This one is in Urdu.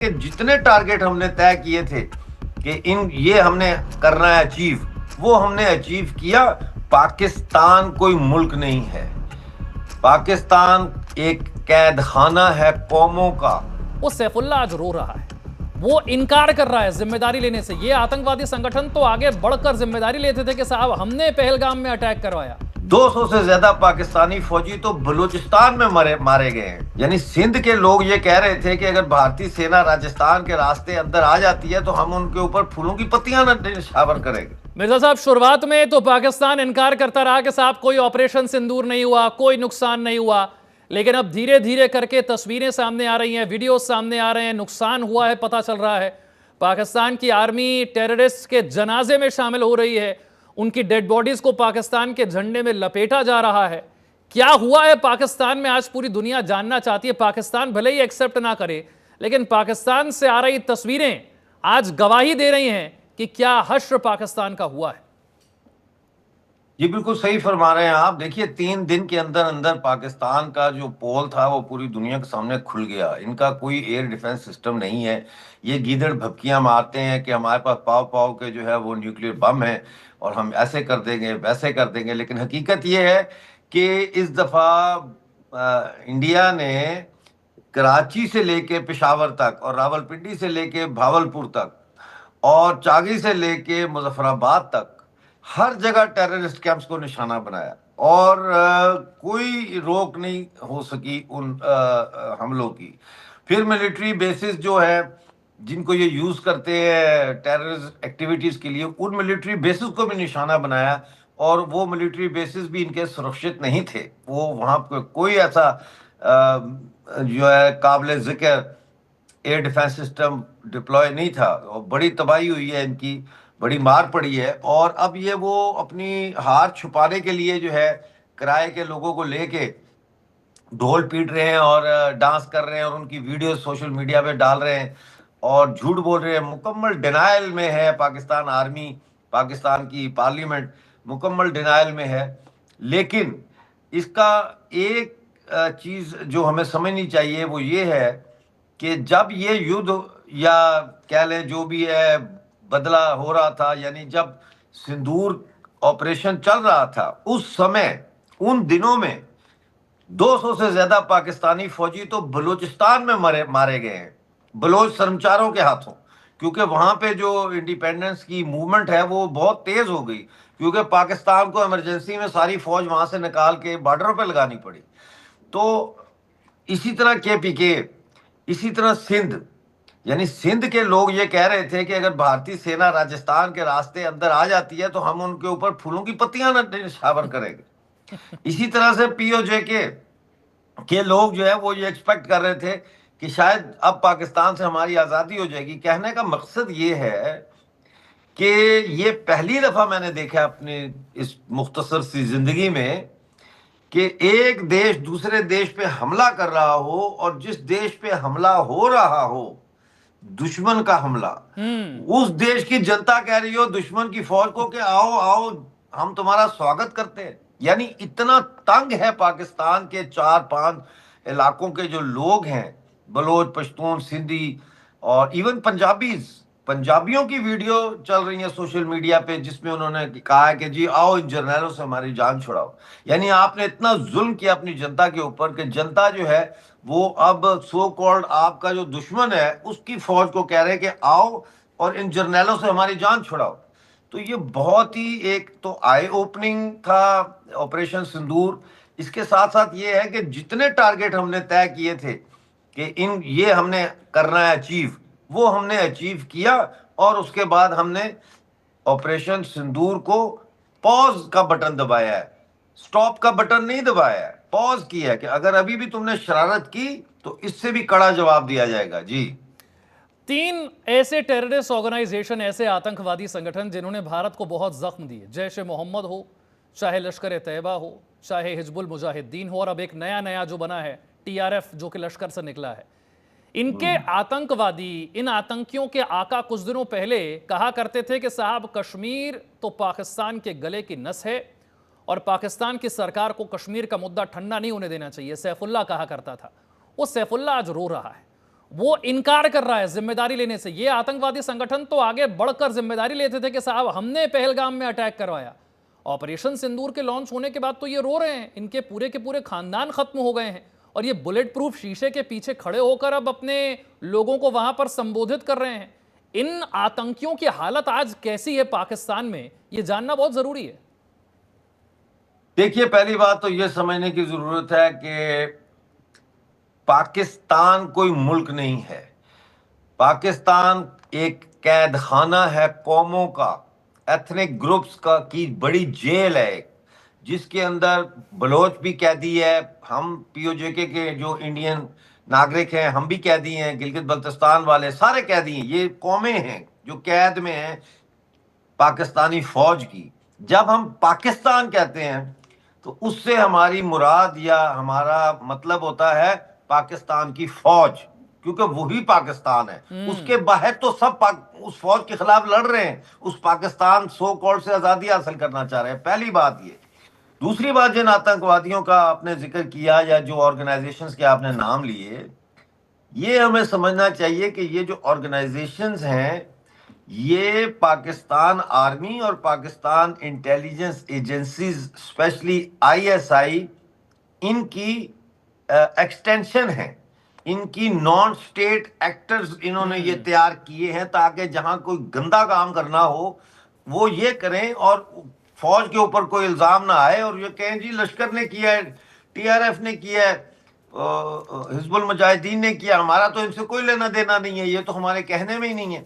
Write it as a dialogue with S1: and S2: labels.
S1: کہ جتنے ٹارگٹ ہم نے طے کیے تھے کہ یہ ہم نے کرنا ہے اچیو، وہ ہم نے اچیو کیا۔ پاکستان کوئی ملک نہیں ہے، پاکستان ایک قید خانہ ہے قوموں کا۔
S2: وہ سیف اللہ آج رو رہا ہے، وہ انکار کر رہا ہے ذمہ داری لینے سے۔ یہ آتنکوادی سنگٹھن تو آگے بڑھ کر ذمہ داری لیتے تھے کہ صاحب ہم نے پہلگام میں اٹیک کروایا۔
S1: 200 سے زیادہ پاکستانی فوجی تو بلوچستان میں مارے گئے ہیں۔ یعنی سندھ کے لوگ یہ کہہ رہے تھے کہ اگر بھارتی سینا راجستھان کے راستے اندر آ جاتی ہے تو ہم ان کے اوپر پھولوں کی پتیاں نہ نشاور کریں گے۔
S2: مرزا صاحب، شروعات میں تو پاکستان انکار کرتا رہا کہ صاحب کوئی آپریشن سندور نہیں ہوا، کوئی نقصان نہیں ہوا، لیکن اب دھیرے دھیرے کر کے تصویریں سامنے آ رہی ہیں، ویڈیوز سامنے آ رہے ہیں، نقصان ہوا ہے پتہ چل رہا ہے۔ پاکستان کی آرمی ٹیررسٹ کے جنازے میں شامل ہو رہی ہے، ان کی ڈیڈ باڈیز کو پاکستان کے جھنڈے میں لپیٹا جا رہا ہے۔ کیا ہوا ہے پاکستان میں آج پوری دنیا جاننا چاہتی ہے۔ پاکستان بھلے ہی ایکسپٹ نہ کرے، لیکن پاکستان سے آ رہی تصویریں آج گواہی دے رہی ہیں کہ کیا حشر پاکستان کا ہوا ہے۔
S1: یہ بالکل صحیح فرما رہے ہیں آپ۔ دیکھیے 3 دن کے اندر اندر پاکستان کا جو پول تھا وہ پوری دنیا کے سامنے کھل گیا۔ ان کا کوئی ایئر ڈیفنس سسٹم نہیں ہے۔ یہ گیدڑ بھپکیاں مارتے ہیں کہ ہمارے پاس پاؤ کے جو ہے وہ نیوکلیر بم ہیں اور ہم ایسے کر دیں گے ویسے کر دیں گے، لیکن حقیقت یہ ہے کہ اس دفعہ انڈیا نے کراچی سے لے کے پشاور تک اور راولپنڈی سے لے کے بھاولپور تک اور چاگی سے لے کے مظفر آباد تک ہر جگہ ٹیررسٹ کیمپس کو نشانہ بنایا، اور کوئی روک نہیں ہو سکی ان حملوں کی۔ پھر ملٹری بیسز جو ہے جن کو یہ یوز کرتے ہیں ٹیررسٹ ایکٹیویٹیز کے لیے، ان ملٹری بیسز کو بھی نشانہ بنایا، اور وہ ملٹری بیسز بھی ان کے سرکشت نہیں تھے۔ وہ وہاں پہ کوئی ایسا جو ہے قابل ذکر ایئر ڈیفنس سسٹم ڈپلوائے نہیں تھا، اور بڑی تباہی ہوئی ہے، ان کی بڑی مار پڑی ہے۔ اور اب یہ وہ اپنی ہار چھپانے کے لیے جو ہے کرائے کے لوگوں کو لے کے ڈھول پیٹ رہے ہیں اور ڈانس کر رہے ہیں، اور ان کی ویڈیو سوشل میڈیا پہ ڈال رہے ہیں اور جھوٹ بول رہے ہیں۔ مکمل ڈینائل میں ہے پاکستان آرمی، پاکستان کی پارلیمنٹ مکمل ڈینائل میں ہے۔ لیکن اس کا ایک چیز جو ہمیں سمجھنی چاہیے وہ یہ ہے کہ جب یہ یدھ یا کہہ لیں جو بھی ہے بدلہ ہو رہا تھا، یعنی جب سندور آپریشن چل رہا تھا، اس سمے ان دنوں میں 200 سے زیادہ پاکستانی فوجی تو بلوچستان میں مارے گئے ہیں، بلوچ سرمچاروں کے ہاتھوں، کیونکہ وہاں پہ جو انڈیپینڈنس کی موومنٹ ہے وہ بہت تیز ہو گئی، کیونکہ پاکستان کو ایمرجنسی میں ساری فوج وہاں سے نکال کے بارڈروں پہ لگانی پڑی۔ تو اسی طرح KPK، اسی طرح سندھ، یعنی سندھ کے لوگ یہ کہہ رہے تھے کہ اگر بھارتی سینا راجستھان کے راستے اندر آ جاتی ہے تو ہم ان کے اوپر پھولوں کی پتیاں نہ نشاور کریں گے۔ اسی طرح سے POJ کے لوگ جو ہے وہ یہ ایکسپیکٹ کر رہے تھے کہ شاید اب پاکستان سے ہماری آزادی ہو جائے گی۔ کہنے کا مقصد یہ ہے کہ یہ پہلی دفعہ میں نے دیکھا اپنے اس مختصر سی زندگی میں کہ ایک دیش دوسرے دیش پہ حملہ کر رہا ہو، اور جس دیش پہ حملہ ہو رہا ہو دشمن کا حملہ، اس دیش کی جنتا کہہ رہی ہو دشمن کی فوج کو کہ آؤ آؤ ہم تمہارا سواگت کرتے ہیں۔ یعنی اتنا تنگ ہے پاکستان کے 4-5 علاقوں کے جو لوگ ہیں، بلوچ، پشتون، سندھی اور ایون پنجابیوں کی ویڈیو چل رہی ہیں سوشل میڈیا پہ، جس میں انہوں نے کہا ہے کہ جی آؤ ان جرنیلوں سے ہماری جان چھڑاؤ۔ یعنی آپ نے اتنا ظلم کیا اپنی جنتا کے اوپر کہ جنتا جو ہے وہ اب سو کالڈ آپ کا جو دشمن ہے اس کی فوج کو کہہ رہے کہ آؤ اور ان جرنیلوں سے ہماری جان چھڑاؤ۔ تو یہ بہت ہی ایک تو آئی اوپننگ تھا آپریشن سندور۔ اس کے ساتھ ساتھ یہ ہے کہ جتنے ٹارگٹ ہم نے طے کیے تھے کہ یہ ہم نے کرنا ہے اچیو، وہ ہم نے اچیو کیا، اور اس کے بعد ہم نے آپریشن سندور کو پاز کا بٹن دبایا ہے، سٹاپ کا بٹن نہیں دبایا ہے، پاز کیا ہے کہ اگر ابھی بھی تم نے شرارت کی تو اس سے بھی کڑا جواب دیا جائے گا۔ جی
S2: 3 ایسے ٹیررسٹ آرگنائزیشن، ایسے آتنکوادی سنگٹھن جنہوں نے بھارت کو بہت زخم دیے، جیش محمد ہو، چاہے لشکر طیبہ ہو، چاہے حزب المجاہدین ہو، اور اب ایک نیا جو بنا ہے TRF جو کہ لشکر سے نکلا ہے۔ ان کے آتنکوادی، ان آتنکیوں کے آقا کچھ دنوں پہلے کہا کرتے تھے کہ صاحب کشمیر تو پاکستان کے گلے کی نس ہے، اور پاکستان کی سرکار کو کشمیر کا مدعا ٹھنڈا نہیں ہونے دینا چاہیے، سیف اللہ کہا کرتا تھا۔ وہ سیف اللہ آج رو رہا ہے، وہ انکار کر رہا ہے ذمہ داری لینے سے. یہ آتنکوادی سنگٹھن تو آگے بڑھ کر ذمہ داری لیتے تھے کہ صاحب ہم نے پہلگام میں اٹیک کروایا. آپریشن سندور کے لانچ ہونے کے بعد تو یہ رو رہے ہیں, ان کے پورے خاندان ختم ہو گئے ہیں, اور یہ بلٹ پروف شیشے کے پیچھے کھڑے ہو کر اب اپنے لوگوں کو وہاں پر سمبودھت کر رہے ہیں. ان آتنکیوں کی حالت آج کیسی ہے پاکستان میں, یہ جاننا بہت ضروری ہے.
S1: دیکھیے, پہلی بات تو یہ سمجھنے کی ضرورت ہے کہ پاکستان کوئی ملک نہیں ہے. پاکستان ایک قید خانہ ہے قوموں کا, ایتھنک گروپس کی بڑی جیل ہے, جس کے اندر بلوچ بھی قیدی ہے, ہم پی او جے کے جو انڈین ناگرک ہیں ہم بھی قیدی ہیں, گلگت بلتستان والے سارے قیدی ہیں. یہ قومیں ہیں جو قید میں ہیں پاکستانی فوج کی. جب ہم پاکستان کہتے ہیں تو اس سے ہماری مراد یا ہمارا مطلب ہوتا ہے پاکستان کی فوج, کیونکہ وہی پاکستان ہے. اس کے باہر تو سب اس فوج کے خلاف لڑ رہے ہیں, اس پاکستان سو کالڈ سے آزادی حاصل کرنا چاہ رہے ہیں. پہلی بات یہ. دوسری بات, جن آتنکوادیوں کا آپ نے ذکر کیا یا جو آرگنائزیشنز کے آپ نے نام لیے, یہ ہمیں سمجھنا چاہیے کہ یہ جو آرگنائزیشنز ہیں یہ پاکستان آرمی اور Pakistan intelligence agencies specially ISI ان کی ایکسٹینشن ہے, ان کی نان اسٹیٹ ایکٹرز انہوں نے یہ تیار کیے ہیں تاکہ جہاں کوئی گندا کام کرنا ہو وہ یہ کریں اور فوج کے اوپر کوئی الزام نہ آئے اور یہ کہیں جی لشکر نے کیا ہے, TRF نے کیا ہے, حزب المجاہدین نے کیا, ہمارا تو ان سے کوئی لینا دینا نہیں ہے, یہ تو ہمارے کہنے میں ہی نہیں ہے.